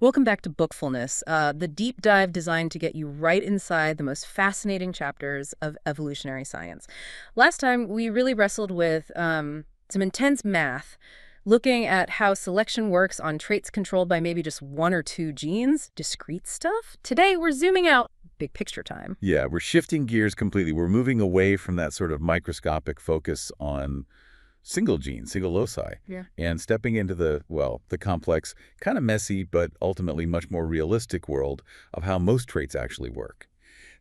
Welcome back to Bookfulness, the deep dive designed to get you right inside the most fascinating chapters of evolutionary science. Last time, we really wrestled with some intense math, looking at how selection works on traits controlled by maybe just one or two genes, discrete stuff. Today, we're zooming out, big picture time. Yeah, we're shifting gears completely. We're moving away from that sort of microscopic focus on single genes, single loci, Yeah. and stepping into the complex, kind of messy, but ultimately much more realistic world of how most traits actually work.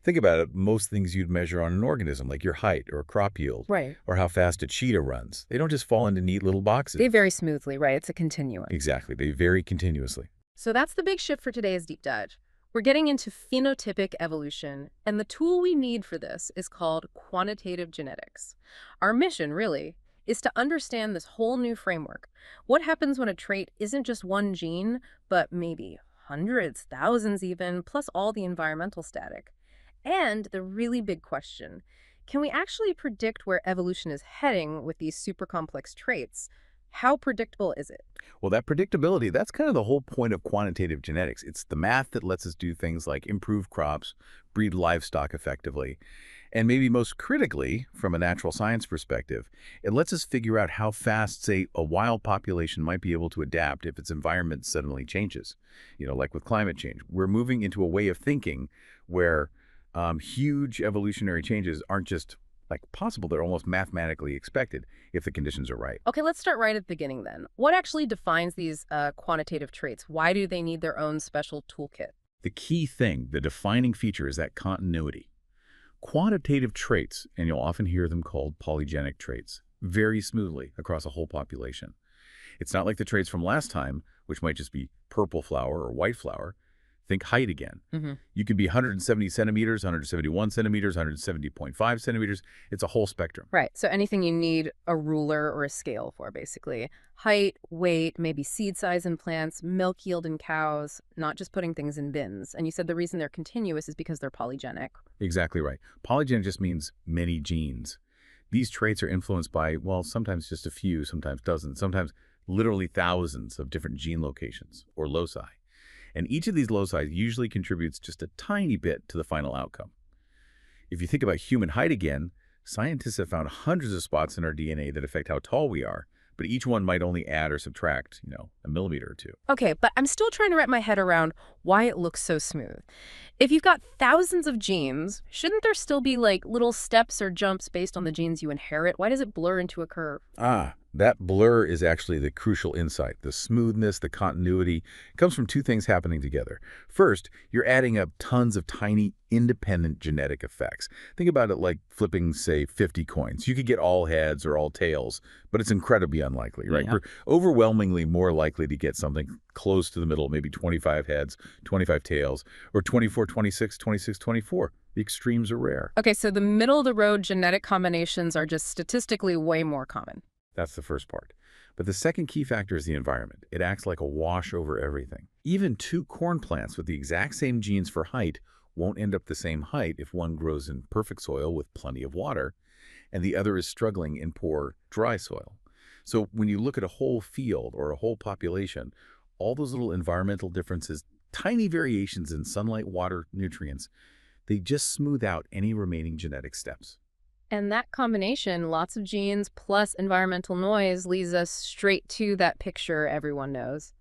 Think about it, most things you'd measure on an organism, like your height or crop yield, Right. or how fast a cheetah runs. They don't just fall into neat little boxes. They vary smoothly, right? It's a continuum. Exactly, they vary continuously. So that's the big shift for today's deep dive. We're getting into phenotypic evolution, and the tool we need for this is called quantitative genetics. Our mission, really, is to understand this whole new framework. What happens when a trait isn't just one gene, but maybe hundreds, thousands even, plus all the environmental static? And the really big question, can we actually predict where evolution is heading with these super complex traits? How predictable is it? Well, that predictability, that's kind of the whole point of quantitative genetics. It's the math that lets us do things like improve crops, breed livestock effectively, and maybe most critically, from a natural science perspective, it lets us figure out how fast, say, a wild population might be able to adapt if its environment suddenly changes. Like with climate change. We're moving into a way of thinking where huge evolutionary changes aren't just possible, they're almost mathematically expected if the conditions are right. Okay, let's start right at the beginning then. What actually defines these quantitative traits? Why do they need their own special toolkit? The key thing, the defining feature, is that continuity. Quantitative traits, and you'll often hear them called polygenic traits, vary smoothly across a whole population. It's not like the traits from last time, which might just be purple flower or white flower. Think height again. You could be 170 centimeters, 171 centimeters, 170.5 centimeters. It's a whole spectrum. Right, so anything you need a ruler or a scale for, basically. Height, weight, maybe seed size in plants, milk yield in cows, not just putting things in bins. And you said the reason they're continuous is because they're polygenic. Exactly right. Polygenic just means many genes. These traits are influenced by, well, sometimes just a few, sometimes dozens, sometimes literally thousands of different gene locations or loci. And each of these loci usually contributes just a tiny bit to the final outcome. If you think about human height again, scientists have found hundreds of spots in our DNA that affect how tall we are, but each one might only add or subtract, a millimeter or two. Okay, but I'm still trying to wrap my head around why it looks so smooth. If you've got thousands of genes, shouldn't there still be little steps or jumps based on the genes you inherit? Why does it blur into a curve? That blur is actually the crucial insight. The smoothness, the continuity comes from two things happening together. First, you're adding up tons of tiny, independent genetic effects. Think about it like flipping, say, 50 coins. You could get all heads or all tails, but it's incredibly unlikely, right? Yeah. You're overwhelmingly more likely to get something close to the middle, maybe 25 heads, 25 tails, or 24, 26, 26, 24. The extremes are rare. Okay, so the middle-of-the-road genetic combinations are just statistically way more common. That's the first part. But the second key factor is the environment. It acts like a wash over everything. Even two corn plants with the exact same genes for height won't end up the same height if one grows in perfect soil with plenty of water and the other is struggling in poor, dry soil. So when you look at a whole field or a whole population, all those little environmental differences, tiny variations in sunlight, water, nutrients, they just smooth out any remaining genetic steps. And that combination, lots of genes plus environmental noise, leads us straight to that picture everyone knows,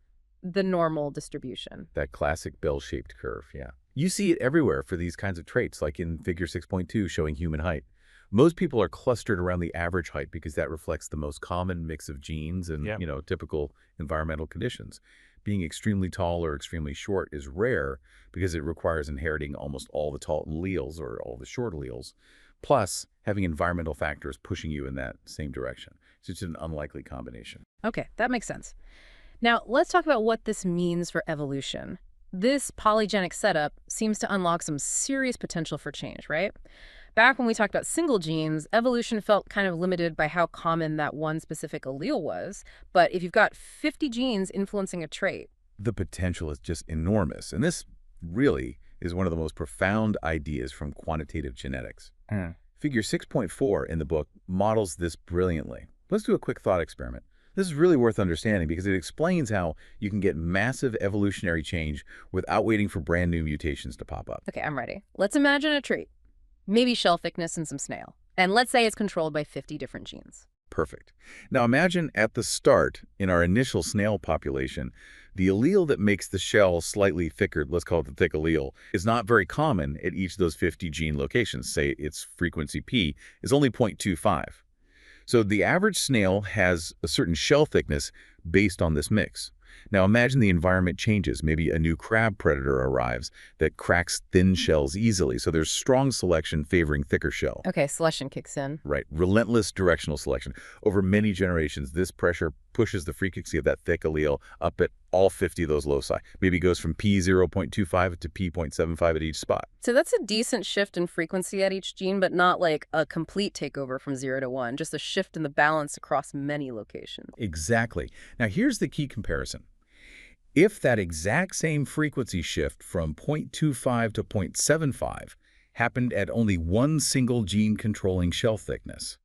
the normal distribution. That classic bell-shaped curve, yeah. You see it everywhere for these kinds of traits, like in figure 6.2 showing human height. Most people are clustered around the average height because that reflects the most common mix of genes and, typical environmental conditions. Being extremely tall or extremely short is rare because it requires inheriting almost all the tall alleles or all the short alleles, plus having environmental factors pushing you in that same direction. So it's an unlikely combination. Okay, that makes sense. Now, let's talk about what this means for evolution. This polygenic setup seems to unlock some serious potential for change, right? Back when we talked about single genes, evolution felt kind of limited by how common that one specific allele was. But if you've got 50 genes influencing a trait, the potential is just enormous. And this really is one of the most profound ideas from quantitative genetics. Figure 6.4 in the book models this brilliantly. Let's do a quick thought experiment. This is really worth understanding because it explains how you can get massive evolutionary change without waiting for brand new mutations to pop up. Okay, I'm ready. Let's imagine a tree, maybe shell thickness and some snail. And let's say it's controlled by 50 different genes. Perfect. Now imagine at the start, in our initial snail population, the allele that makes the shell slightly thicker, let's call it the thick allele, is not very common at each of those 50 gene locations. Say its frequency P is only 0.25. So the average snail has a certain shell thickness based on this mix. Now imagine the environment changes. Maybe a new crab predator arrives that cracks thin shells easily. So there's strong selection favoring thicker shell. Okay, selection kicks in. Right, relentless directional selection. Over many generations, this pressure pushes the frequency of that thick allele up at all 50 of those loci. Maybe goes from P 0.25 to P 0.75 at each spot. So that's a decent shift in frequency at each gene, but not like a complete takeover from 0 to 1, just a shift in the balance across many locations. Exactly. Now here's the key comparison. If that exact same frequency shift from 0.25 to 0.75 happened at only one single gene controlling shell thickness,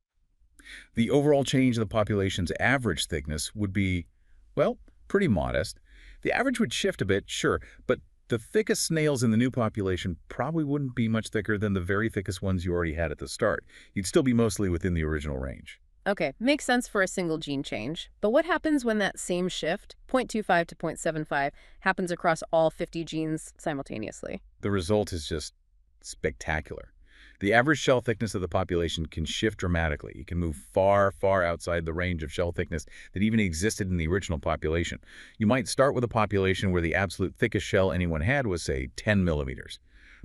the overall change in the population's average thickness would be, well, pretty modest. The average would shift a bit, sure, but the thickest snails in the new population probably wouldn't be much thicker than the very thickest ones you already had at the start. You'd still be mostly within the original range. Okay, makes sense for a single gene change. But what happens when that same shift, 0.25 to 0.75, happens across all 50 genes simultaneously? The result is just spectacular. The average shell thickness of the population can shift dramatically. It can move far, far outside the range of shell thickness that even existed in the original population. You might start with a population where the absolute thickest shell anyone had was, say, 10 millimeters.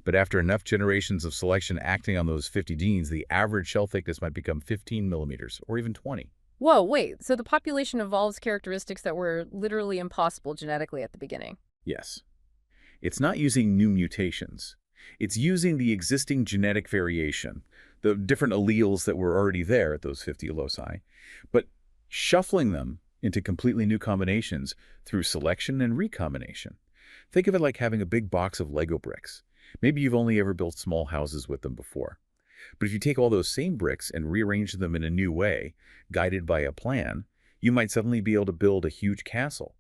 But after enough generations of selection acting on those 50 genes, the average shell thickness might become 15 millimeters or even 20. Whoa, wait, so the population evolves characteristics that were literally impossible genetically at the beginning. Yes. It's not using new mutations. It's using the existing genetic variation, the different alleles that were already there at those 50 loci, but shuffling them into completely new combinations through selection and recombination. Think of it like having a big box of Lego bricks. Maybe you've only ever built small houses with them before. But if you take all those same bricks and rearrange them in a new way, guided by a plan, you might suddenly be able to build a huge castle.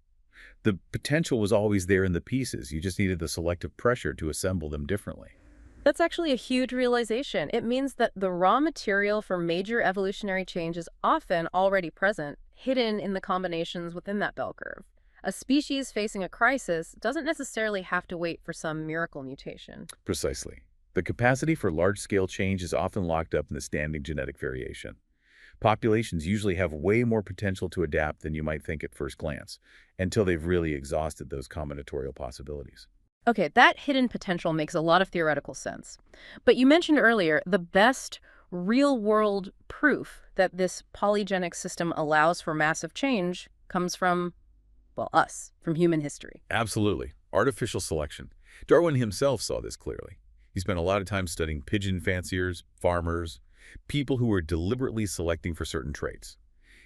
The potential was always there in the pieces. You just needed the selective pressure to assemble them differently. That's actually a huge realization. It means that the raw material for major evolutionary change is often already present, hidden in the combinations within that bell curve. A species facing a crisis doesn't necessarily have to wait for some miracle mutation. Precisely. The capacity for large-scale change is often locked up in the standing genetic variation. Populations usually have way more potential to adapt than you might think at first glance, until they've really exhausted those combinatorial possibilities. Okay, that hidden potential makes a lot of theoretical sense. But you mentioned earlier the best real-world proof that this polygenic system allows for massive change comes from, well, us, from human history. Absolutely. Artificial selection. Darwin himself saw this clearly. He spent a lot of time studying pigeon fanciers, farmers, people who were deliberately selecting for certain traits.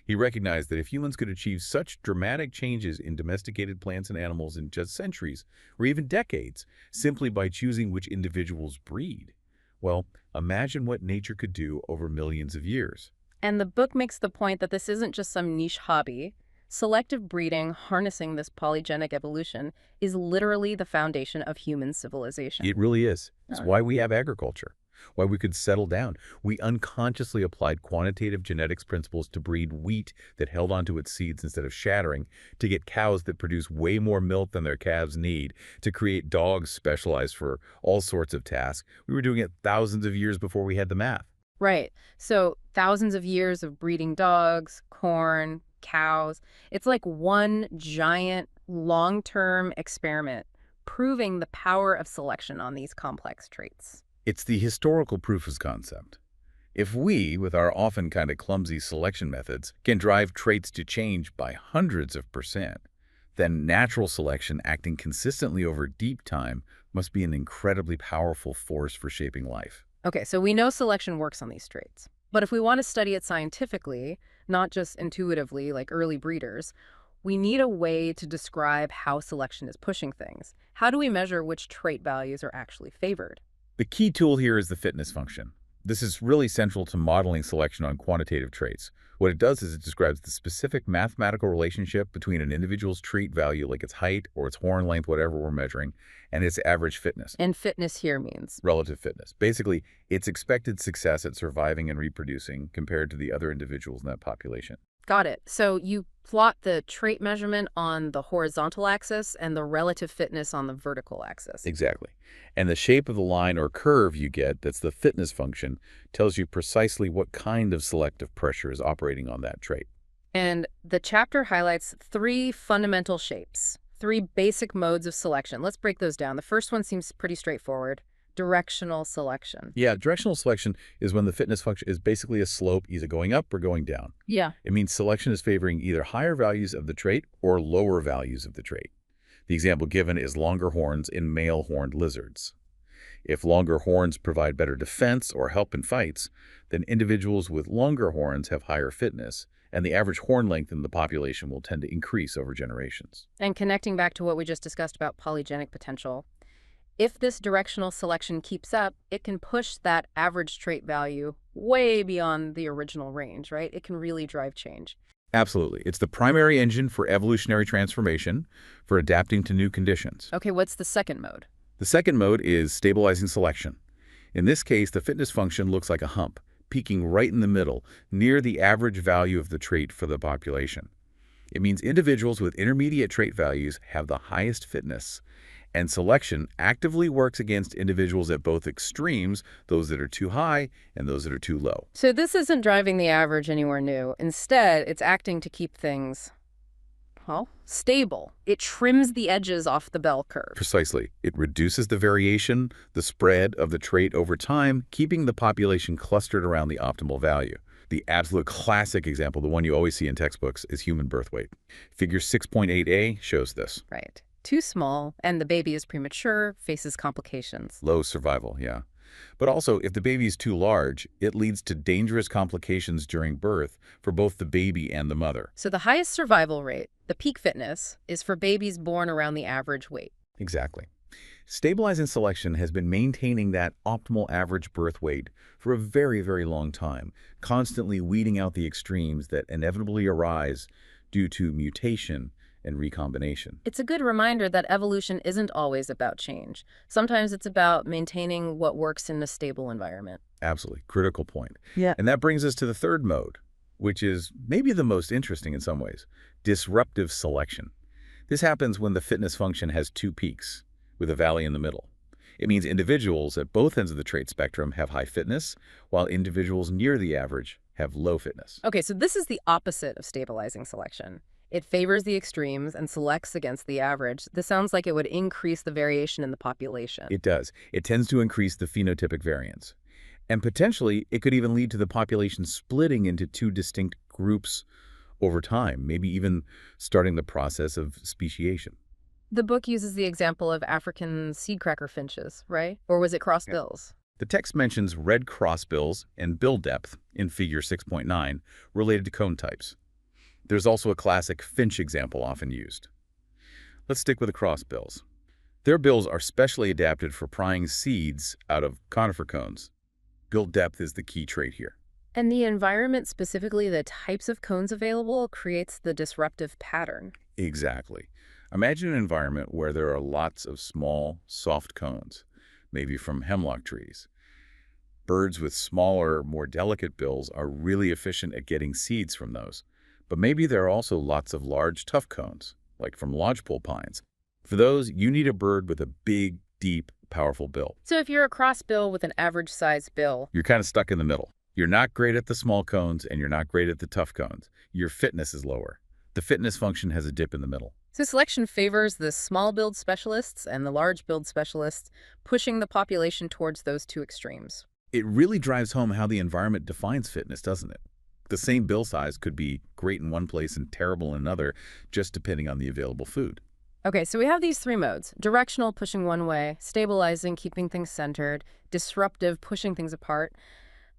He recognized that if humans could achieve such dramatic changes in domesticated plants and animals in just centuries, or even decades, simply by choosing which individuals breed, well, imagine what nature could do over millions of years. And the book makes the point that this isn't just some niche hobby. Selective breeding, harnessing this polygenic evolution, is literally the foundation of human civilization. It really is. It's why we have agriculture, why we could settle down. We unconsciously applied quantitative genetics principles to breed wheat that held onto its seeds instead of shattering, to get cows that produce way more milk than their calves need, to create dogs specialized for all sorts of tasks. We were doing it thousands of years before we had the math. Right. So thousands of years of breeding dogs, corn, cows. It's like one giant long-term experiment proving the power of selection on these complex traits. It's the historical proof of concept. If we, with our often kind of clumsy selection methods, can drive traits to change by hundreds of percent, then natural selection acting consistently over deep time must be an incredibly powerful force for shaping life. Okay, so we know selection works on these traits. But if we want to study it scientifically, not just intuitively like early breeders, we need a way to describe how selection is pushing things. How do we measure which trait values are actually favored? The key tool here is the fitness function. This is really central to modeling selection on quantitative traits. What it does is it describes the specific mathematical relationship between an individual's trait value, like its height or its horn length, whatever we're measuring, and its average fitness, And fitness here means. relative fitness. Basically, its expected success at surviving and reproducing compared to the other individuals in that population. Got it. So you plot the trait measurement on the horizontal axis and the relative fitness on the vertical axis. Exactly. And the shape of the line or curve you get, that's the fitness function, tells you precisely what kind of selective pressure is operating on that trait. And the chapter highlights three fundamental shapes, three basic modes of selection. Let's break those down. The first one seems pretty straightforward. Directional selection. Yeah, directional selection is when the fitness function is basically a slope either going up or going down. Yeah. It means selection is favoring either higher values of the trait or lower values of the trait. The example given is longer horns in male horned lizards. If longer horns provide better defense or help in fights, then individuals with longer horns have higher fitness, and the average horn length in the population will tend to increase over generations. And connecting back to what we just discussed about polygenic potential, if this directional selection keeps up, it can push that average trait value way beyond the original range, right? It can really drive change. Absolutely. It's the primary engine for evolutionary transformation, for adapting to new conditions. Okay, what's the second mode? The second mode is stabilizing selection. In this case, the fitness function looks like a hump, peaking right in the middle, near the average value of the trait for the population. It means individuals with intermediate trait values have the highest fitness, and selection actively works against individuals at both extremes, those that are too high and those that are too low. So this isn't driving the average anywhere new. Instead, it's acting to keep things, well, stable. It trims the edges off the bell curve. Precisely. It reduces the variation, the spread of the trait over time, keeping the population clustered around the optimal value. The absolute classic example, the one you always see in textbooks, is human birth weight. Figure 6.8a shows this. Right. Too small, and the baby is premature, faces complications. Low survival, yeah. But also, if the baby is too large, it leads to dangerous complications during birth for both the baby and the mother. So the highest survival rate, the peak fitness, is for babies born around the average weight. Exactly. Stabilizing selection has been maintaining that optimal average birth weight for a very, very long time, constantly weeding out the extremes that inevitably arise due to mutation and recombination. It's a good reminder that evolution isn't always about change. Sometimes it's about maintaining what works in a stable environment. Absolutely. Critical point. Yeah. And that brings us to the third mode, which is maybe the most interesting in some ways, disruptive selection. This happens when the fitness function has two peaks, with a valley in the middle. It means individuals at both ends of the trait spectrum have high fitness, while individuals near the average have low fitness. Okay, so this is the opposite of stabilizing selection. It favors the extremes and selects against the average. This sounds like it would increase the variation in the population. It does. It tends to increase the phenotypic variance. And potentially, it could even lead to the population splitting into two distinct groups over time, maybe even starting the process of speciation. The book uses the example of African seedcracker finches, right? Or was it crossbills? The text mentions red crossbills and bill depth in figure 6.9 related to cone types. There's also a classic finch example often used. Let's stick with the crossbills. Their bills are specially adapted for prying seeds out of conifer cones. Bill depth is the key trait here. And the environment, specifically the types of cones available, creates the disruptive pattern. Exactly. Imagine an environment where there are lots of small, soft cones, maybe from hemlock trees. Birds with smaller, more delicate bills are really efficient at getting seeds from those. But maybe there are also lots of large, tough cones, like from lodgepole pines. For those, you need a bird with a big, deep, powerful bill. So if you're a crossbill with an average-sized bill, You're kind of stuck in the middle. You're not great at the small cones, and you're not great at the tough cones. Your fitness is lower. The fitness function has a dip in the middle. so selection favors the small-billed specialists and the large-billed specialists, pushing the population towards those two extremes. It really drives home how the environment defines fitness, doesn't it? The same bill size could be great in one place and terrible in another, just depending on the available food. Okay, so we have these three modes. Directional, pushing one way, stabilizing, keeping things centered, disruptive, pushing things apart.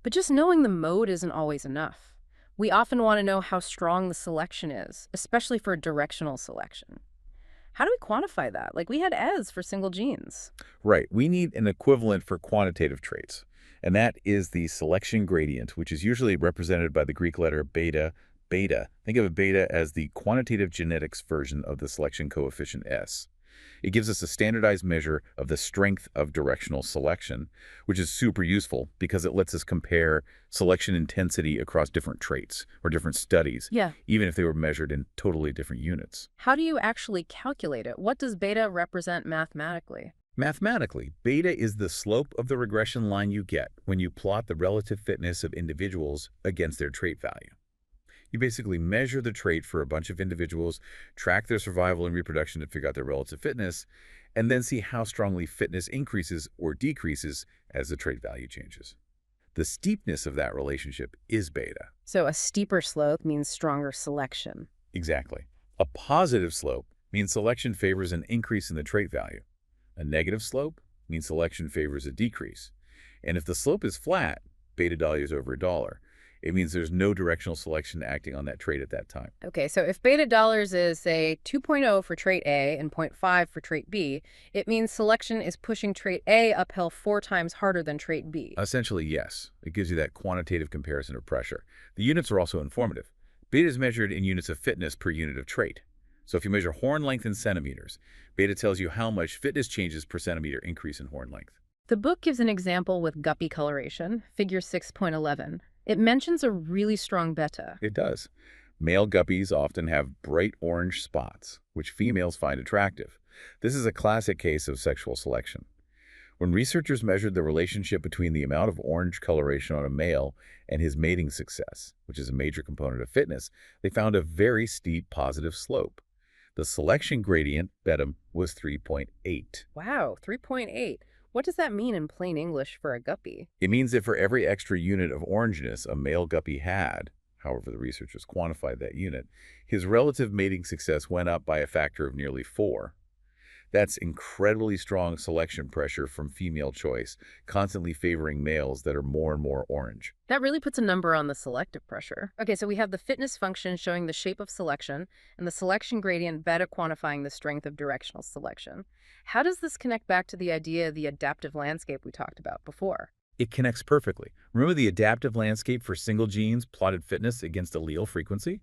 But just knowing the mode isn't always enough. We often want to know how strong the selection is, especially for directional selection. How do we quantify that? Like we had ES for single genes. Right. We need an equivalent for quantitative traits. And that is the selection gradient, which is usually represented by the Greek letter beta. Beta. Think of a beta as the quantitative genetics version of the selection coefficient S. It gives us a standardized measure of the strength of directional selection, which is super useful because it lets us compare selection intensity across different traits or different studies, Yeah. even if they were measured in totally different units. How do you actually calculate it? What does beta represent mathematically? Mathematically, beta is the slope of the regression line you get when you plot the relative fitness of individuals against their trait value. You basically measure the trait for a bunch of individuals, track their survival and reproduction to figure out their relative fitness, and then see how strongly fitness increases or decreases as the trait value changes. The steepness of that relationship is beta. So a steeper slope means stronger selection. Exactly. A positive slope means selection favors an increase in the trait value. A negative slope means selection favors a decrease. And if the slope is flat, beta dollars over $1, it means there's no directional selection acting on that trait at that time. Okay, so if beta dollars is, say, 2.0 for trait A and 0.5 for trait B, it means selection is pushing trait A uphill 4 times harder than trait B. Essentially, yes. It gives you that quantitative comparison of pressure. The units are also informative. Beta is measured in units of fitness per unit of trait. So if you measure horn length in centimeters, beta tells you how much fitness changes per centimeter increase in horn length. The book gives an example with guppy coloration, figure 6.11. It mentions a really strong beta. It does. Male guppies often have bright orange spots, which females find attractive. This is a classic case of sexual selection. When researchers measured the relationship between the amount of orange coloration on a male and his mating success, which is a major component of fitness, they found a very steep positive slope. The selection gradient, beta, was 3.8. Wow, 3.8. What does that mean in plain English for a guppy? It means that for every extra unit of orangeness a male guppy had, however the researchers quantified that unit, his relative mating success went up by a factor of nearly 4. That's incredibly strong selection pressure from female choice, constantly favoring males that are more and more orange. That really puts a number on the selective pressure. Okay, so we have the fitness function showing the shape of selection and the selection gradient beta quantifying the strength of directional selection. How does this connect back to the idea of the adaptive landscape we talked about before? It connects perfectly. Remember the adaptive landscape for single genes plotted fitness against allele frequency?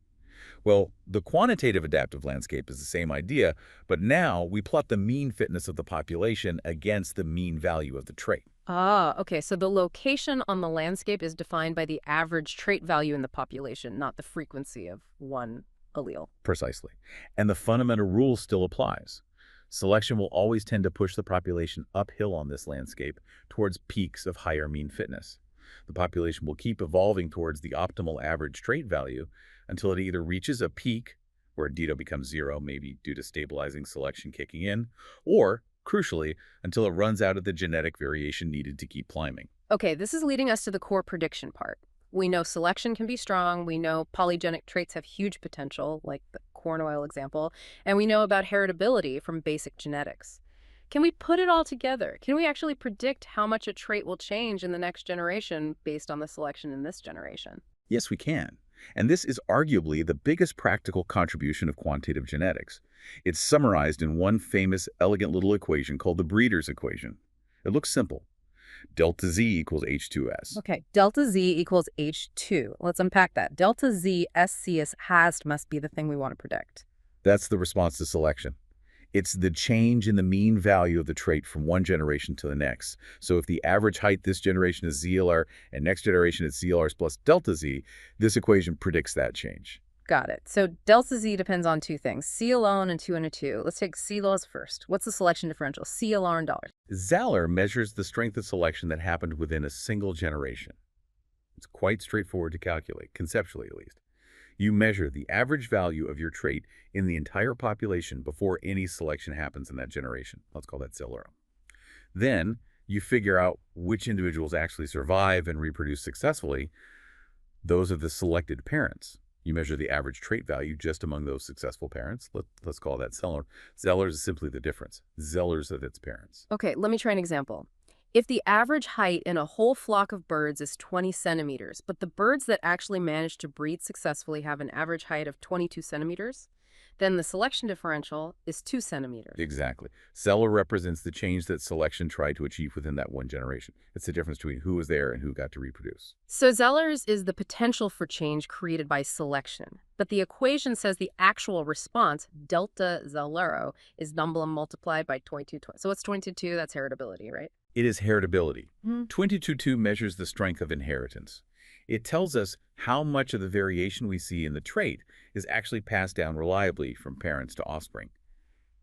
Well, the quantitative adaptive landscape is the same idea, but now we plot the mean fitness of the population against the mean value of the trait. Ah, okay, so the location on the landscape is defined by the average trait value in the population, not the frequency of one allele. Precisely. And the fundamental rule still applies. Selection will always tend to push the population uphill on this landscape towards peaks of higher mean fitness. The population will keep evolving towards the optimal average trait value until it either reaches a peak, where DITO becomes 0, maybe due to stabilizing selection kicking in, or, crucially, until it runs out of the genetic variation needed to keep climbing. Okay, this is leading us to the core prediction part. We know selection can be strong, we know polygenic traits have huge potential, like the corn oil example, and we know about heritability from basic genetics. Can we put it all together? Can we actually predict how much a trait will change in the next generation based on the selection in this generation? Yes, we can. And this is arguably the biggest practical contribution of quantitative genetics. It's summarized in one famous, elegant little equation called the breeder's equation. It looks simple. Delta Z equals H2S. Okay, delta Z equals H2. Let's unpack that. Delta Z, SC is has must be the thing we want to predict. That's the response to selection. It's the change in the mean value of the trait from one generation to the next. So if the average height this generation is ZLR and next generation is ZLR plus delta Z, this equation predicts that change. Got it. So delta Z depends on 2 things, C alone and 2 and a 2. Let's take C laws first. What's the selection differential? CLR in dollars. Zeller measures the strength of selection that happened within a single generation. It's quite straightforward to calculate, conceptually at least. You measure the average value of your trait in the entire population before any selection happens in that generation. Let's call that Ziller. Then you figure out which individuals actually survive and reproduce successfully. Those are the selected parents. You measure the average trait value just among those successful parents. Let's call that Zeller. Zeller is simply the difference. Zellers of its parents. Okay, let me try an example. If the average height in a whole flock of birds is 20 centimeters, but the birds that actually manage to breed successfully have an average height of 22 centimeters, then the selection differential is 2 centimeters. Exactly. Zeller represents the change that selection tried to achieve within that one generation. It's the difference between who was there and who got to reproduce. So Zeller's is the potential for change created by selection, but the equation says the actual response, delta Zellero, is number multiplied by 22. So what's 22? That's heritability, right? It is heritability. Mhm. 22.2 measures the strength of inheritance. It tells us how much of the variation we see in the trait is actually passed down reliably from parents to offspring.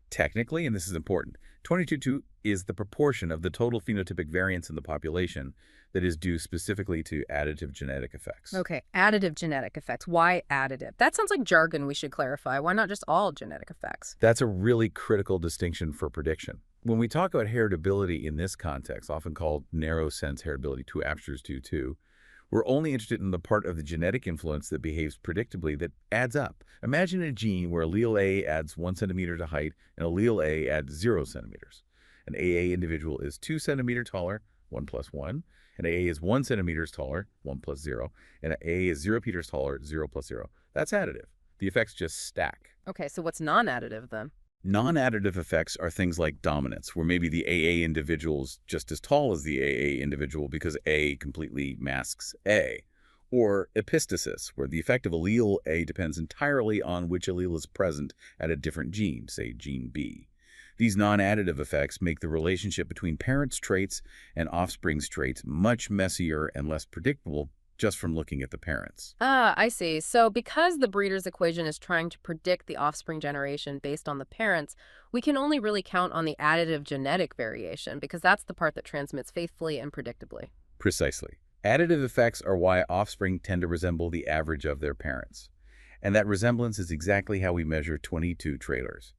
Technically, and this is important, 22.2 is the proportion of the total phenotypic variance in the population that is due specifically to additive genetic effects. Okay, additive genetic effects. Why additive? That sounds like jargon we should clarify. Why not just all genetic effects? That's a really critical distinction for prediction. When we talk about heritability in this context, often called narrow sense heritability, 2 apertures 2, we're only interested in the part of the genetic influence that behaves predictably that adds up. Imagine a gene where allele A adds 1 centimeter to height and allele A adds 0 centimeters. An AA individual is 2 centimeters taller, 1 plus 1. An AA is 1 centimeters taller, 1 plus 0. And an AA is 0 meters taller, 0 plus 0. That's additive. The effects just stack. Okay, so what's non-additive then? Non-additive effects are things like dominance, where maybe the AA individual is just as tall as the AA individual because A completely masks A. Or epistasis, where the effect of allele A depends entirely on which allele is present at a different gene, say gene B. These non-additive effects make the relationship between parents' traits and offspring's traits much messier and less predictable just from looking at the parents. Ah, I see. So because the breeder's equation is trying to predict the offspring generation based on the parents, we can only really count on the additive genetic variation because that's the part that transmits faithfully and predictably. Precisely. Additive effects are why offspring tend to resemble the average of their parents. And that resemblance is exactly how we measure 22 trailers.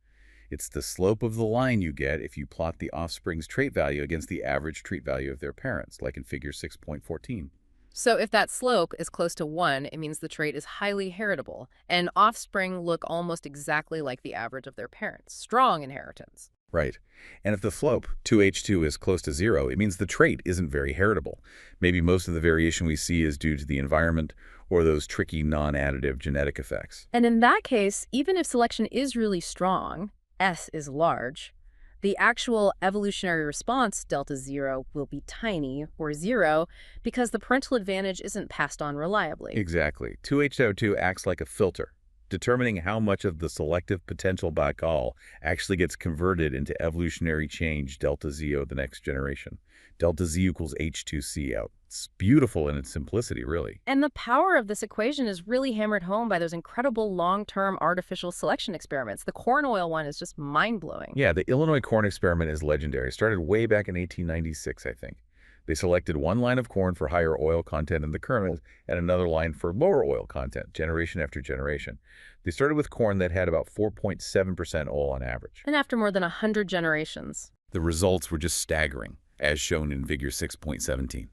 It's the slope of the line you get if you plot the offspring's trait value against the average trait value of their parents, like in figure 6.14. So if that slope is close to 1, it means the trait is highly heritable, and offspring look almost exactly like the average of their parents. Strong inheritance. Right. And if the slope, 2h2, is close to 0, it means the trait isn't very heritable. Maybe most of the variation we see is due to the environment or those tricky non-additive genetic effects. And in that case, even if selection is really strong, S is large, the actual evolutionary response, delta 0, will be tiny, or 0, because the parental advantage isn't passed on reliably. Exactly. 2h2 acts like a filter, determining how much of the selective potential backall actually gets converted into evolutionary change delta Z of the next generation. Delta Z equals H2C out. It's beautiful in its simplicity, really. And the power of this equation is really hammered home by those incredible long-term artificial selection experiments. The corn oil one is just mind-blowing. Yeah, the Illinois corn experiment is legendary. It started way back in 1896, I think. They selected one line of corn for higher oil content in the kernels and another line for lower oil content, generation after generation. They started with corn that had about 4.7% oil on average. And after more than 100 generations. The results were just staggering, as shown in figure 6.17.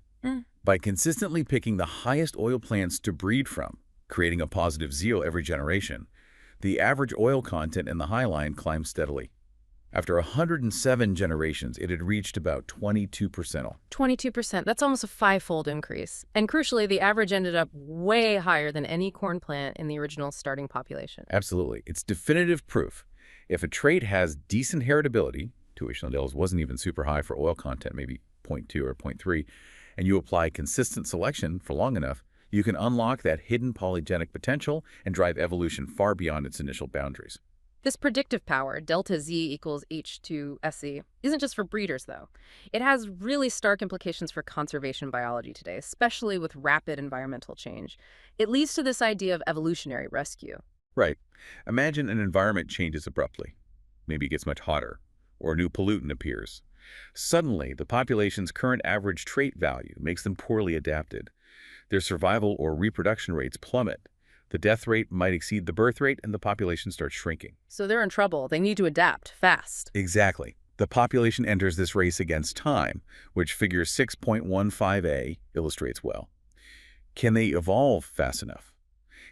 By consistently picking the highest oil plants to breed from, creating a positive zero every generation, the average oil content in the high line climbed steadily. After 107 generations, it had reached about 22% oil. 22%, that's almost a 5-fold increase. And crucially, the average ended up way higher than any corn plant in the original starting population. Absolutely. It's definitive proof. If a trait has decent heritability, 2H Nodell's wasn't even super high for oil content, maybe 0.2 or 0.3, and you apply consistent selection for long enough, you can unlock that hidden polygenic potential and drive evolution far beyond its initial boundaries. This predictive power, delta Z equals H2SE, isn't just for breeders, though. It has really stark implications for conservation biology today, especially with rapid environmental change. It leads to this idea of evolutionary rescue. Right. Imagine an environment changes abruptly. Maybe it gets much hotter, or a new pollutant appears. Suddenly, the population's current average trait value makes them poorly adapted. Their survival or reproduction rates plummet. The death rate might exceed the birth rate, and the population starts shrinking. So they're in trouble. They need to adapt fast. Exactly. The population enters this race against time, which figure 6.15a illustrates well. Can they evolve fast enough?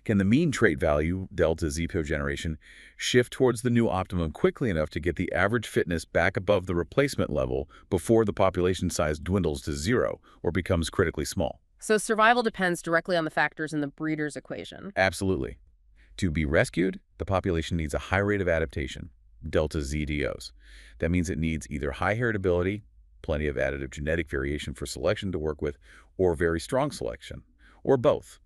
Can the mean trait value, delta Z per generation, shift towards the new optimum quickly enough to get the average fitness back above the replacement level before the population size dwindles to 0 or becomes critically small? So survival depends directly on the factors in the breeder's equation. Absolutely. To be rescued, the population needs a high rate of adaptation, delta ZDOs. That means it needs either high heritability, plenty of additive genetic variation for selection to work with, or very strong selection, or both.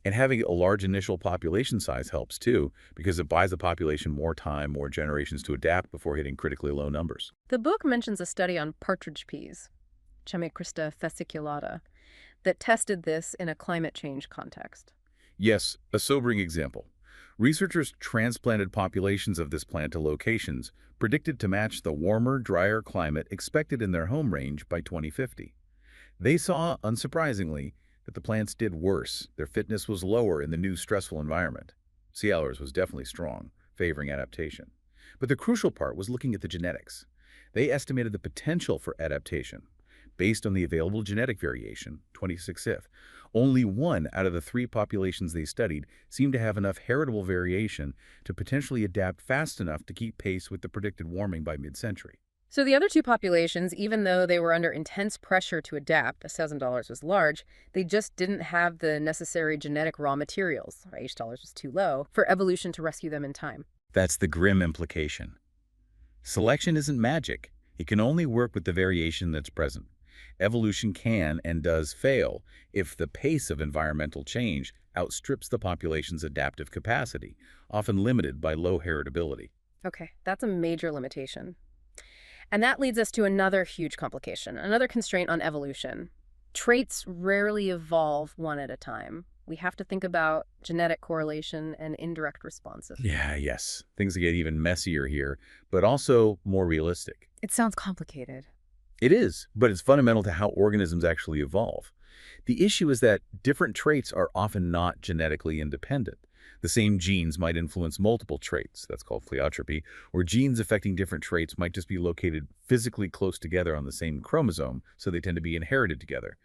And having a large initial population size helps too, because it buys the population more time, more generations to adapt before hitting critically low numbers. The book mentions a study on partridge peas, Chamaecrista fasciculata, that tested this in a climate change context. Yes, a sobering example. Researchers transplanted populations of this plant to locations predicted to match the warmer, drier climate expected in their home range by 2050. They saw, unsurprisingly, that the plants did worse. Their fitness was lower in the new stressful environment. C. Ehlers was definitely strong, favoring adaptation. But the crucial part was looking at the genetics. They estimated the potential for adaptation. Based on the available genetic variation, 26th, only one out of the 3 populations they studied seemed to have enough heritable variation to potentially adapt fast enough to keep pace with the predicted warming by mid-century. So the other 2 populations, even though they were under intense pressure to adapt, $1,000 was large, they just didn't have the necessary genetic raw materials, or $8 was too low, for evolution to rescue them in time. That's the grim implication. Selection isn't magic. It can only work with the variation that's present. Evolution can and does fail if the pace of environmental change outstrips the population's adaptive capacity, often limited by low heritability. Okay, that's a major limitation. And that leads us to another huge complication, another constraint on evolution. Traits rarely evolve one at a time. We have to think about genetic correlation and indirect responses. Yes. Things get even messier here, but also more realistic. It sounds complicated. It is, but it's fundamental to how organisms actually evolve. The issue is that different traits are often not genetically independent. The same genes might influence multiple traits, that's called pleiotropy, or genes affecting different traits might just be located physically close together on the same chromosome, so they tend to be inherited together.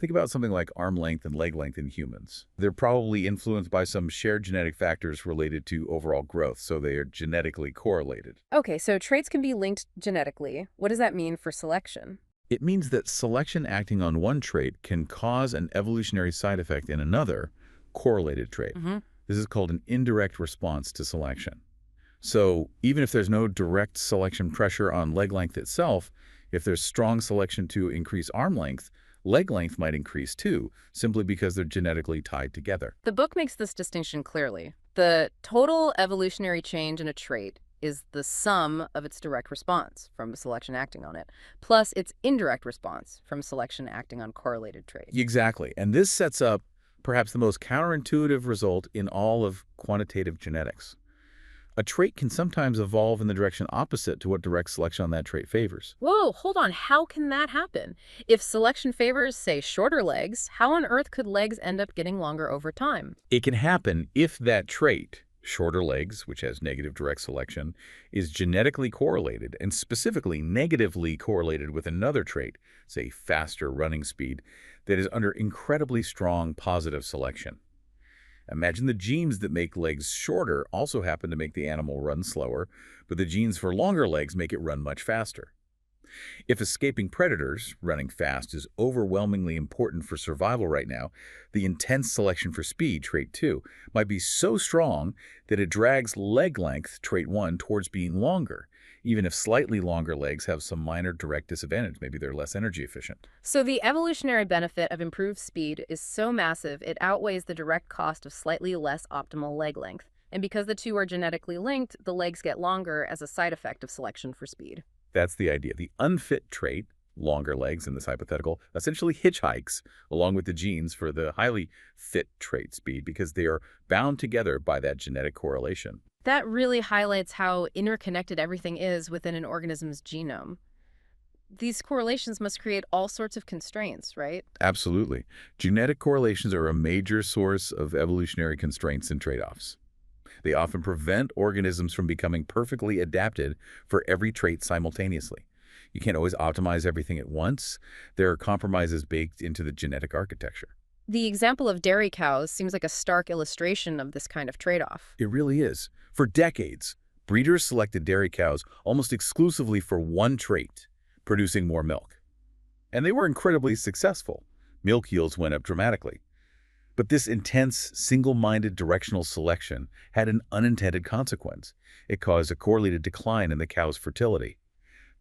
Think about something like arm length and leg length in humans. They're probably influenced by some shared genetic factors related to overall growth, so they are genetically correlated. Okay, so traits can be linked genetically. What does that mean for selection? It means that selection acting on one trait can cause an evolutionary side effect in another, correlated trait. This is called an indirect response to selection. So even if there's no direct selection pressure on leg length itself, if there's strong selection to increase arm length, leg length might increase too, simply because they're genetically tied together. The book makes this distinction clearly. The total evolutionary change in a trait is the sum of its direct response from selection acting on it, plus its indirect response from selection acting on correlated traits. Exactly. And this sets up perhaps the most counterintuitive result in all of quantitative genetics. A trait can sometimes evolve in the direction opposite to what direct selection on that trait favors. Whoa, hold on. How can that happen? If selection favors, say, shorter legs, how on earth could legs end up getting longer over time? It can happen if that trait, shorter legs, which has negative direct selection, is genetically correlated, and specifically negatively correlated with another trait, say faster running speed, that is under incredibly strong positive selection. Imagine the genes that make legs shorter also happen to make the animal run slower, but the genes for longer legs make it run much faster. If escaping predators, running fast, is overwhelmingly important for survival right now, the intense selection for speed, trait 2, might be so strong that it drags leg length, trait 1, towards being longer, even if slightly longer legs have some minor direct disadvantage. Maybe they're less energy efficient. So the evolutionary benefit of improved speed is so massive it outweighs the direct cost of slightly less optimal leg length. And because the two are genetically linked, the legs get longer as a side effect of selection for speed. That's the idea. The unfit trait, longer legs in this hypothetical, essentially hitchhikes along with the genes for the highly fit trait speed because they are bound together by that genetic correlation. That really highlights how interconnected everything is within an organism's genome. These correlations must create all sorts of constraints, right? Absolutely. Genetic correlations are a major source of evolutionary constraints and trade-offs. They often prevent organisms from becoming perfectly adapted for every trait simultaneously. You can't always optimize everything at once. There are compromises baked into the genetic architecture. The example of dairy cows seems like a stark illustration of this kind of trade-off. It really is. For decades, breeders selected dairy cows almost exclusively for one trait, producing more milk. And they were incredibly successful. Milk yields went up dramatically. But this intense, single-minded directional selection had an unintended consequence. It caused a correlated decline in the cow's fertility.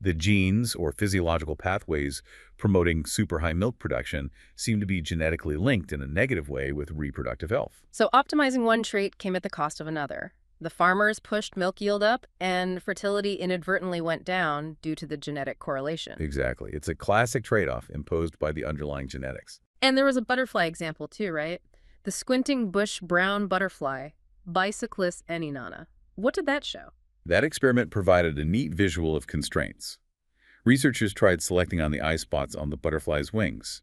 The genes, or physiological pathways promoting super high milk production, seem to be genetically linked in a negative way with reproductive health. So optimizing one trait came at the cost of another. The farmers pushed milk yield up, and fertility inadvertently went down due to the genetic correlation. Exactly. It's a classic trade-off imposed by the underlying genetics. And there was a butterfly example too, right? The squinting bush brown butterfly, Bicyclus aninana. What did that show? That experiment provided a neat visual of constraints. Researchers tried selecting on the eye spots on the butterfly's wings.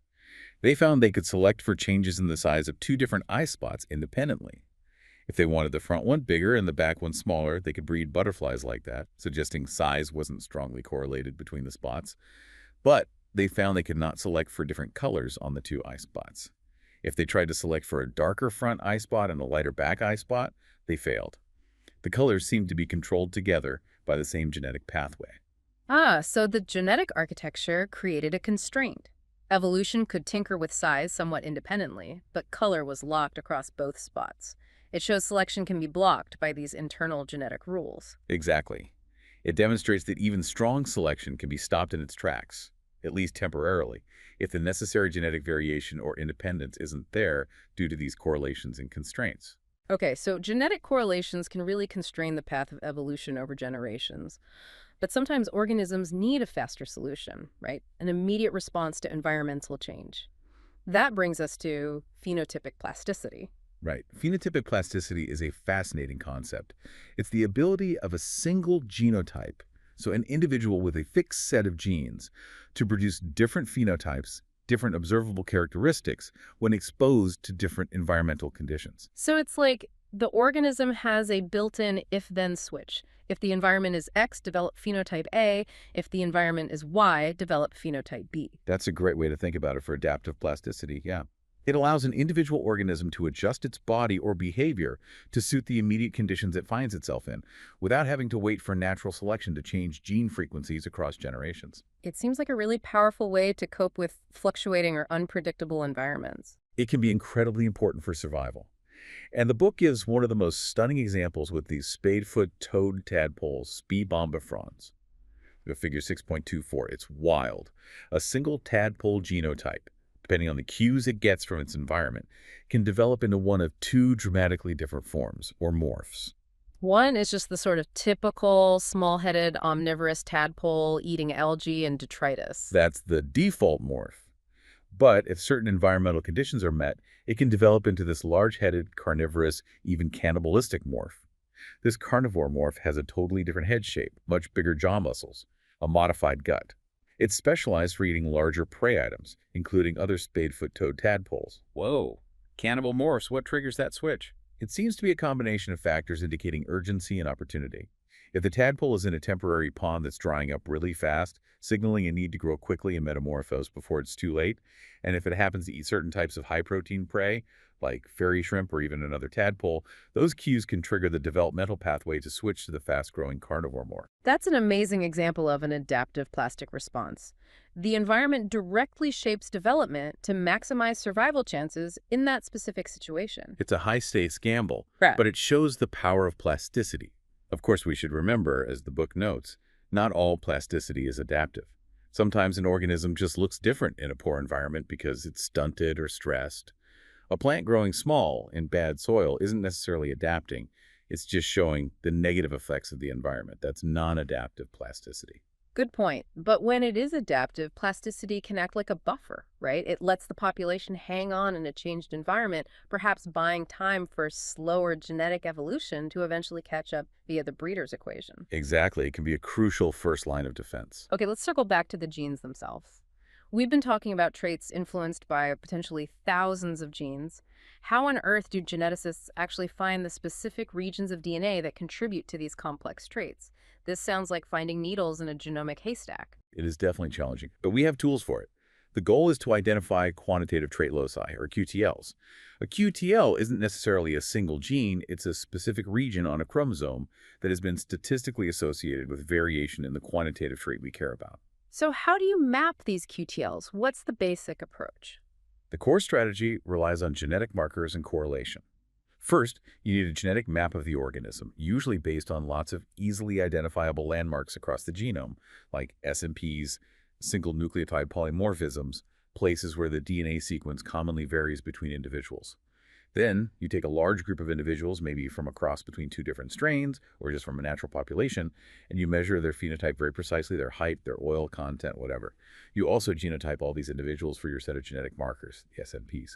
They found they could select for changes in the size of two different eye spots independently. If they wanted the front one bigger and the back one smaller, they could breed butterflies like that, suggesting size wasn't strongly correlated between the spots. But they found they could not select for different colors on the two eye spots. If they tried to select for a darker front eye spot and a lighter back eye spot, they failed. The colors seemed to be controlled together by the same genetic pathway. Ah, so the genetic architecture created a constraint. Evolution could tinker with size somewhat independently, but color was locked across both spots. It shows selection can be blocked by these internal genetic rules. Exactly. It demonstrates that even strong selection can be stopped in its tracks, at least temporarily, if the necessary genetic variation or independence isn't there due to these correlations and constraints. Okay, so genetic correlations can really constrain the path of evolution over generations. But sometimes organisms need a faster solution, right? An immediate response to environmental change. That brings us to phenotypic plasticity. Right. Phenotypic plasticity is a fascinating concept. It's the ability of a single genotype, so an individual with a fixed set of genes, to produce different phenotypes, different observable characteristics when exposed to different environmental conditions. So it's like the organism has a built-in if-then switch. If the environment is X, develop phenotype A. If the environment is Y, develop phenotype B. That's a great way to think about it for adaptive plasticity, yeah. It allows an individual organism to adjust its body or behavior to suit the immediate conditions it finds itself in, without having to wait for natural selection to change gene frequencies across generations. It seems like a really powerful way to cope with fluctuating or unpredictable environments. It can be incredibly important for survival. And the book gives one of the most stunning examples with these spadefoot toad tadpoles, Spebombifrons. The figure 6.24, it's wild. A single tadpole genotype, depending on the cues it gets from its environment, can develop into one of two dramatically different forms, or morphs. One is just the sort of typical small-headed omnivorous tadpole eating algae and detritus. That's the default morph. But if certain environmental conditions are met, it can develop into this large-headed, carnivorous, even cannibalistic morph. This carnivore morph has a totally different head shape, much bigger jaw muscles, a modified gut. It's specialized for eating larger prey items, including other spadefoot toad tadpoles. Whoa! Cannibal morphs, what triggers that switch? It seems to be a combination of factors indicating urgency and opportunity. If the tadpole is in a temporary pond that's drying up really fast, signaling a need to grow quickly and metamorphose before it's too late, and if it happens to eat certain types of high-protein prey, like fairy shrimp or even another tadpole, those cues can trigger the developmental pathway to switch to the fast-growing carnivore morph. That's an amazing example of an adaptive plastic response. The environment directly shapes development to maximize survival chances in that specific situation. It's a high-stakes gamble, Right. but it shows the power of plasticity. Of course, we should remember, as the book notes, not all plasticity is adaptive. Sometimes an organism just looks different in a poor environment because it's stunted or stressed. A plant growing small in bad soil isn't necessarily adapting. It's just showing the negative effects of the environment. That's non-adaptive plasticity. Good point. But when it is adaptive, plasticity can act like a buffer, right? It lets the population hang on in a changed environment, perhaps buying time for slower genetic evolution to eventually catch up via the breeder's equation. Exactly. It can be a crucial first line of defense. Okay, let's circle back to the genes themselves. We've been talking about traits influenced by potentially thousands of genes. How on earth do geneticists actually find the specific regions of DNA that contribute to these complex traits? This sounds like finding needles in a genomic haystack. It is definitely challenging, but we have tools for it. The goal is to identify quantitative trait loci, or QTLs. A QTL isn't necessarily a single gene, it's a specific region on a chromosome that has been statistically associated with variation in the quantitative trait we care about. So how do you map these QTLs? What's the basic approach? The core strategy relies on genetic markers and correlation. First, you need a genetic map of the organism, usually based on lots of easily identifiable landmarks across the genome, like SNPs, single nucleotide polymorphisms, places where the DNA sequence commonly varies between individuals. Then, you take a large group of individuals, maybe from a cross between two different strains or just from a natural population, and you measure their phenotype very precisely, their height, their oil content, whatever. You also genotype all these individuals for your set of genetic markers, the SNPs.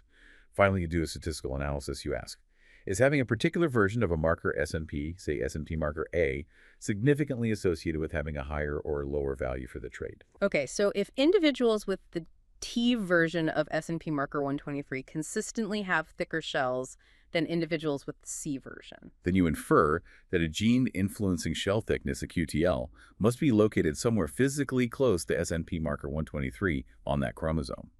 Finally, you do a statistical analysis. You ask, is having a particular version of a marker SNP, say SNP marker A, significantly associated with having a higher or lower value for the trait? Okay, so if individuals with the T version of S&P marker 123 consistently have thicker shells than individuals with the C version. Then you infer that a gene influencing shell thickness, a QTL, must be located somewhere physically close to SNP marker 123 on that chromosome.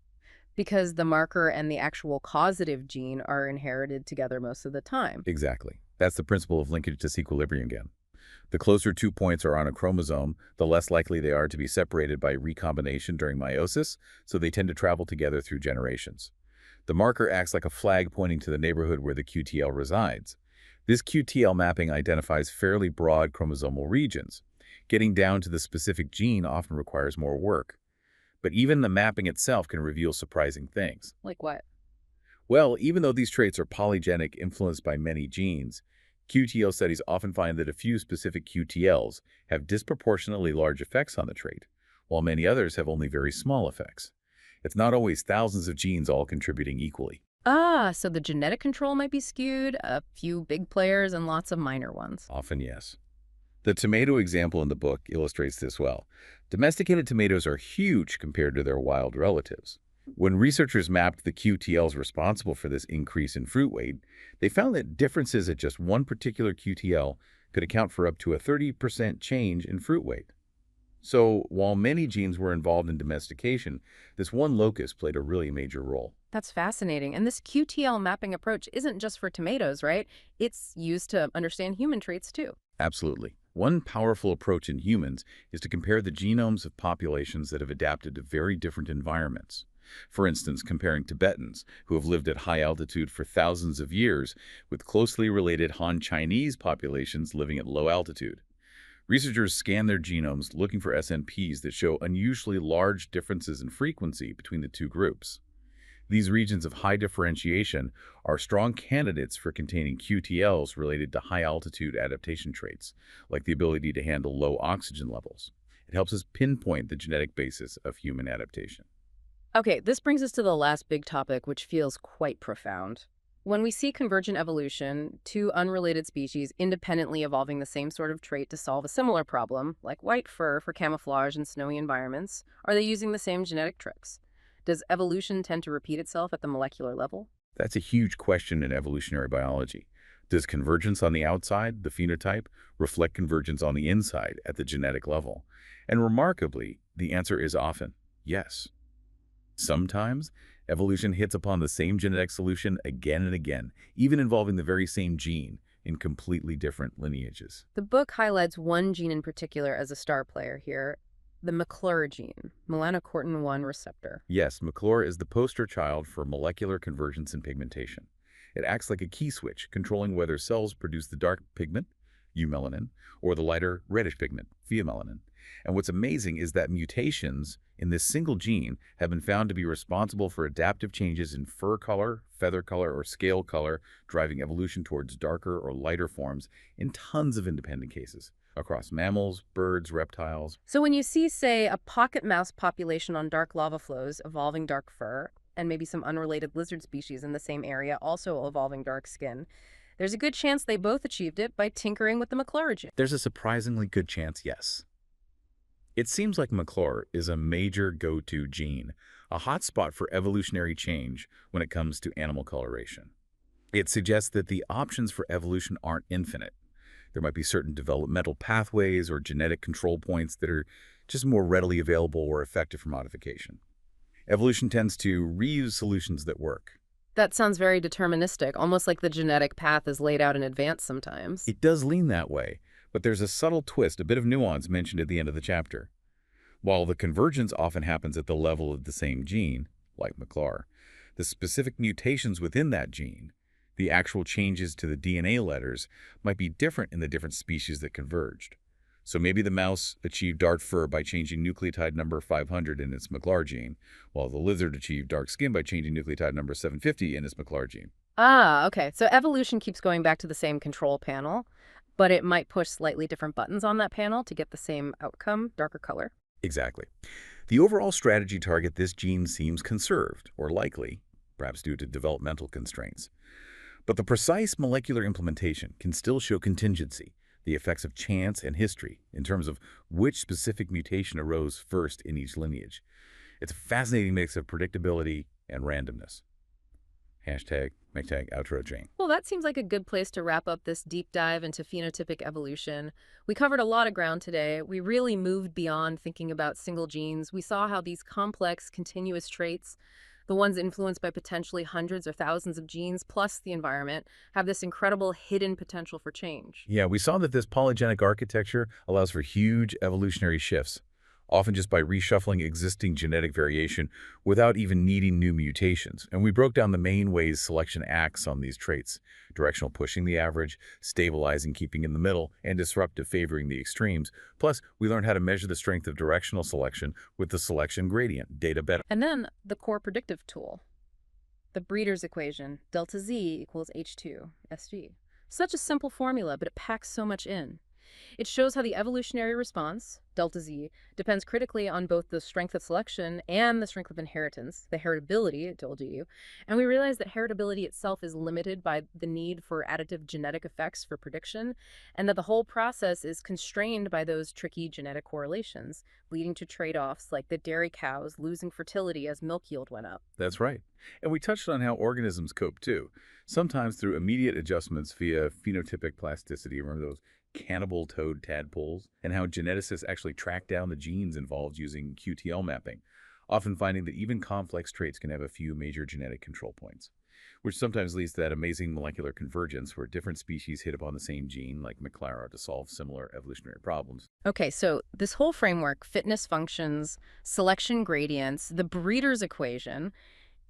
Because the marker and the actual causative gene are inherited together most of the time. Exactly. That's the principle of linkage disequilibrium again. The closer 2 points are on a chromosome, the less likely they are to be separated by recombination during meiosis, so they tend to travel together through generations. The marker acts like a flag pointing to the neighborhood where the QTL resides. This QTL mapping identifies fairly broad chromosomal regions. Getting down to the specific gene often requires more work. But even the mapping itself can reveal surprising things. Like what? Well, even though these traits are polygenic, influenced by many genes, QTL studies often find that a few specific QTLs have disproportionately large effects on the trait, while many others have only very small effects. It's not always thousands of genes all contributing equally. Ah, so the genetic control might be skewed, a few big players and lots of minor ones. Often, yes. The tomato example in the book illustrates this well. Domesticated tomatoes are huge compared to their wild relatives. When researchers mapped the QTLs responsible for this increase in fruit weight, they found that differences at just one particular QTL could account for up to a 30% change in fruit weight. So, while many genes were involved in domestication, this one locus played a really major role. That's fascinating. And this QTL mapping approach isn't just for tomatoes, right? It's used to understand human traits too. Absolutely. One powerful approach in humans is to compare the genomes of populations that have adapted to very different environments. For instance, comparing Tibetans, who have lived at high altitude for thousands of years, with closely related Han Chinese populations living at low altitude. Researchers scan their genomes looking for SNPs that show unusually large differences in frequency between the two groups. These regions of high differentiation are strong candidates for containing QTLs related to high-altitude adaptation traits, like the ability to handle low oxygen levels. It helps us pinpoint the genetic basis of human adaptation. Okay, this brings us to the last big topic, which feels quite profound. When we see convergent evolution, two unrelated species independently evolving the same sort of trait to solve a similar problem, like white fur for camouflage in snowy environments, are they using the same genetic tricks? Does evolution tend to repeat itself at the molecular level? That's a huge question in evolutionary biology. Does convergence on the outside, the phenotype, reflect convergence on the inside at the genetic level? And remarkably, the answer is often yes. Sometimes, evolution hits upon the same genetic solution again and again, even involving the very same gene in completely different lineages. The book highlights one gene in particular as a star player here, the McClure gene, melanocortin-1 receptor. Yes, McClure is the poster child for molecular convergence and pigmentation. It acts like a key switch, controlling whether cells produce the dark pigment, eumelanin, or the lighter reddish pigment, pheomelanin. And what's amazing is that mutations in this single gene have been found to be responsible for adaptive changes in fur color, feather color, or scale color, driving evolution towards darker or lighter forms in tons of independent cases across mammals, birds, reptiles. So when you see, say, a pocket mouse population on dark lava flows evolving dark fur, and maybe some unrelated lizard species in the same area also evolving dark skin, there's a good chance they both achieved it by tinkering with the McClure gene. There's a surprisingly good chance, yes. It seems like McClure is a major go-to gene, a hotspot for evolutionary change when it comes to animal coloration. It suggests that the options for evolution aren't infinite. There might be certain developmental pathways or genetic control points that are just more readily available or effective for modification. Evolution tends to reuse solutions that work. That sounds very deterministic, almost like the genetic path is laid out in advance sometimes. It does lean that way, but there's a subtle twist, a bit of nuance mentioned at the end of the chapter. While the convergence often happens at the level of the same gene, like McClure, the specific mutations within that gene, the actual changes to the DNA letters, might be different in the different species that converged. So maybe the mouse achieved dark fur by changing nucleotide number 500 in its McLar gene, while the lizard achieved dark skin by changing nucleotide number 750 in its McLar gene. Ah, okay. So evolution keeps going back to the same control panel, but it might push slightly different buttons on that panel to get the same outcome, darker color. Exactly. The overall strategy target this gene seems conserved, or likely, perhaps due to developmental constraints. But the precise molecular implementation can still show contingency, the effects of chance and history, in terms of which specific mutation arose first in each lineage. It's a fascinating mix of predictability and randomness. Hashtag, McTag, outro, Jane. Well, that seems like a good place to wrap up this deep dive into phenotypic evolution. We covered a lot of ground today. We really moved beyond thinking about single genes. We saw how these complex, continuous traits, the ones influenced by potentially hundreds or thousands of genes plus the environment, have this incredible hidden potential for change. Yeah, we saw that this polygenic architecture allows for huge evolutionary shifts, often just by reshuffling existing genetic variation without even needing new mutations. And we broke down the main ways selection acts on these traits: directional pushing the average, stabilizing keeping in the middle, and disruptive favoring the extremes. Plus, we learned how to measure the strength of directional selection with the selection gradient, data better. And then the core predictive tool, the breeder's equation, delta Z equals H2 SV. Such a simple formula, but it packs so much in. It shows how the evolutionary response, delta Z, depends critically on both the strength of selection and the strength of inheritance, the heritability, it told you. And we realize that heritability itself is limited by the need for additive genetic effects for prediction, and that the whole process is constrained by those tricky genetic correlations, leading to trade-offs like the dairy cows losing fertility as milk yield went up. That's right. And we touched on how organisms cope too, sometimes through immediate adjustments via phenotypic plasticity. Remember those cannibal toad tadpoles? And how geneticists actually track down the genes involved using QTL mapping, often finding that even complex traits can have a few major genetic control points, which sometimes leads to that amazing molecular convergence where different species hit upon the same gene, like McLaren, to solve similar evolutionary problems. Okay, so this whole framework, fitness functions, selection gradients, the breeder's equation,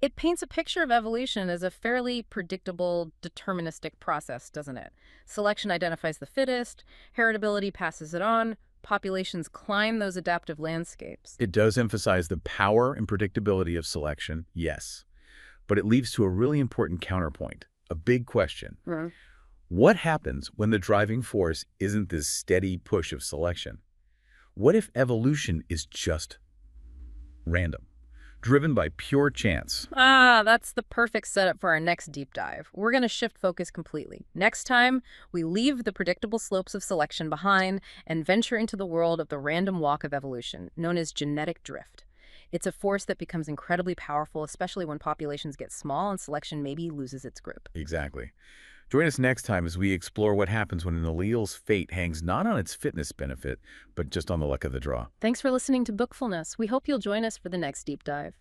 it paints a picture of evolution as a fairly predictable, deterministic process, doesn't it? Selection identifies the fittest, heritability passes it on, populations climb those adaptive landscapes. It does emphasize the power and predictability of selection, yes, but it leads to a really important counterpoint, a big question. Mhm. What happens when the driving force isn't this steady push of selection? What if evolution is just random, driven by pure chance? Ah, that's the perfect setup for our next deep dive. We're going to shift focus completely. Next time, we leave the predictable slopes of selection behind and venture into the world of the random walk of evolution, known as genetic drift. It's a force that becomes incredibly powerful, especially when populations get small and selection maybe loses its grip. Exactly. Join us next time as we explore what happens when an allele's fate hangs not on its fitness benefit, but just on the luck of the draw. Thanks for listening to Bookfulness. We hope you'll join us for the next deep dive.